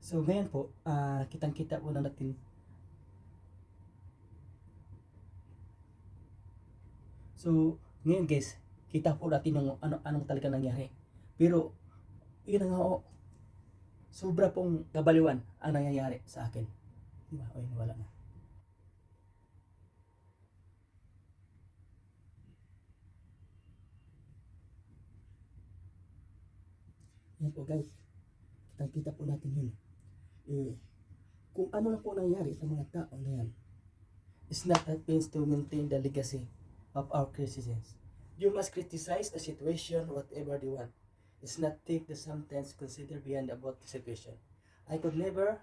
So ngayon po, kitang-kita po na natin. So ngayon guys, kita po natin yung anong talaga nangyari. Pero yun na nga ho, sobra pong kabaliwan ang nangyayari sa akin. Diba? Oy, wala na. Yan po guys, kitang-kita po natin yun. Kung ano na po nangyari sa mga tao na yan, is not a means to maintain the legacy of our criticisms. You must criticize the situation whatever they want. It's not take the sometimes consider beyond about the situation. I could never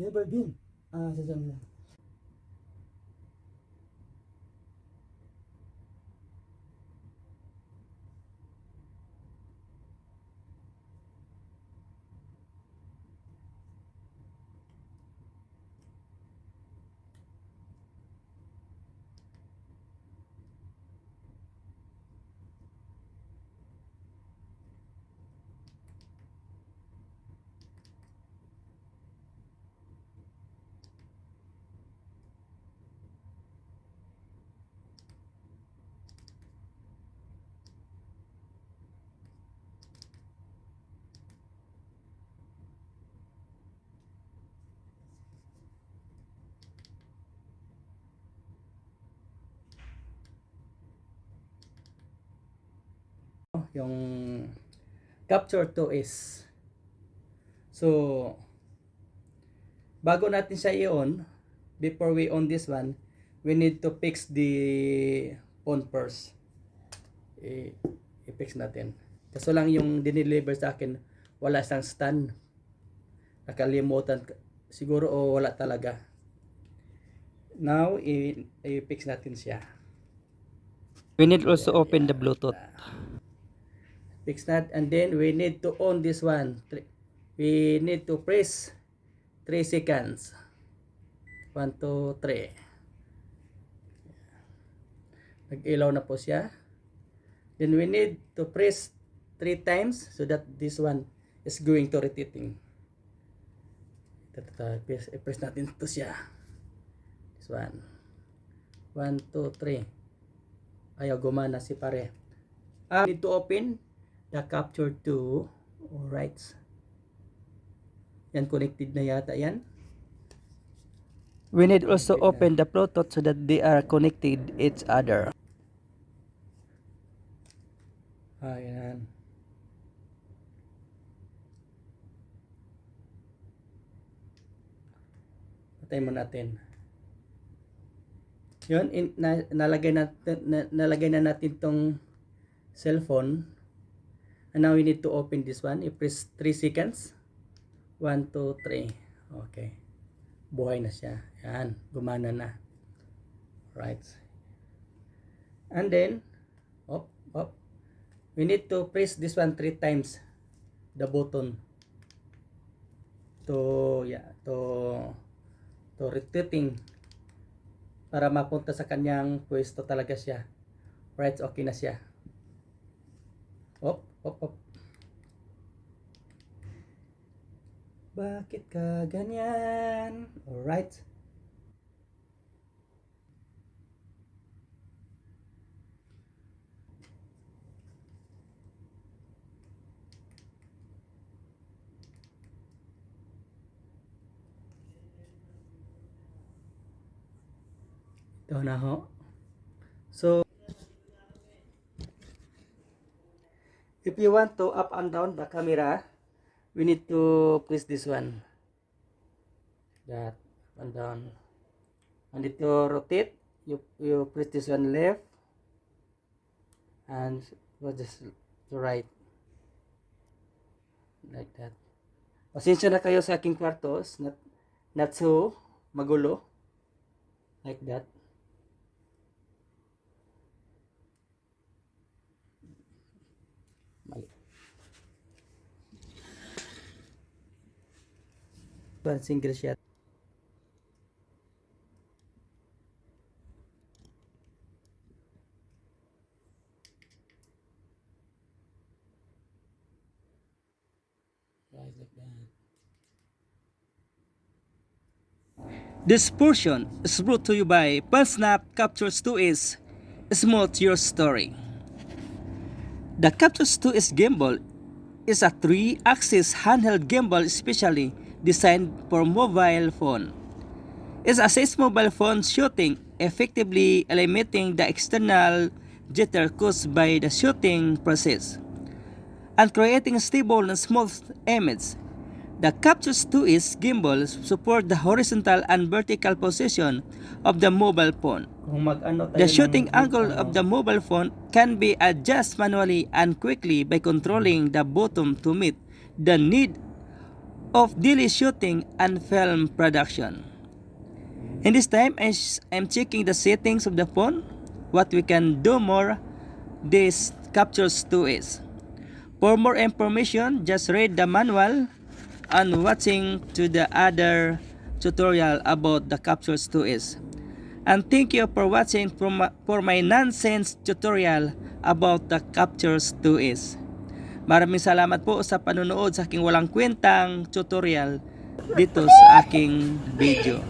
been sasabihin. Yung capture to is, so bago natin siya i-on, before we on this one, we need to fix the phone first. I-fix natin. Kaso lang yung dineliver sa akin, wala siyang stand. Nakalimutan siguro o wala talaga. Now, i-fix natin siya. We need also open the Bluetooth. Fix that, and then we need to on this one. We need to press 3 seconds. 1, 2, 3. Nag-ilaw na po siya. Then we need to press 3 times so that this one is going to rotating. Press natin ito siya. This one. 1, 2, 3. Ayaw gumana si pare. Need to open the capture to. Alright. Yan, connected na yata yan. We need also open the Bluetooth so that they are connected each other. Ayan. Patay mo natin. Yun, nalagay na natin tong cellphone. And now we need to open this one. I-press 3 seconds. 1, 2, 3. Okay. Buhay na siya. Yan. Gumana na. Right. And then, op. We need to press this one 3 times. The button. To rotating. Para mapunta sa kanyang pwesto talaga siya. Right. Okay na siya. Op. Bakit ka ganyan? Alright. Ito na ho. So, if you want to up and down the camera, we need to press this one. That, up and down. And if you rotate, you press this one left. And just to right. Like that. Pasensya na kayo sa aking kwartos. Not so magulo. Like that. Mali. One single shot. This portion is brought to you by PanSnap Captures 2S. Smooth your story. The Captures 2S gimbal is a 3-axis handheld gimbal specially designed for mobile phone. It assists mobile phone shooting, effectively eliminating the external jitter caused by the shooting process and creating a stable and smooth image. The Captures 2S gimbal support the horizontal and vertical position of the mobile phone. The shooting angle of the mobile phone can be adjusted manually and quickly by controlling the bottom to meet the need of daily shooting and film production. In this time, I'm checking the settings of the phone. What we can do more, this Captures 2S. For more information, just read the manual and watching to the other tutorial about the Captures 2S. And thank you for watching for my nonsense tutorial about the Captures 2S. Maraming salamat po sa panonood sa aking walang kwentang tutorial dito sa aking video.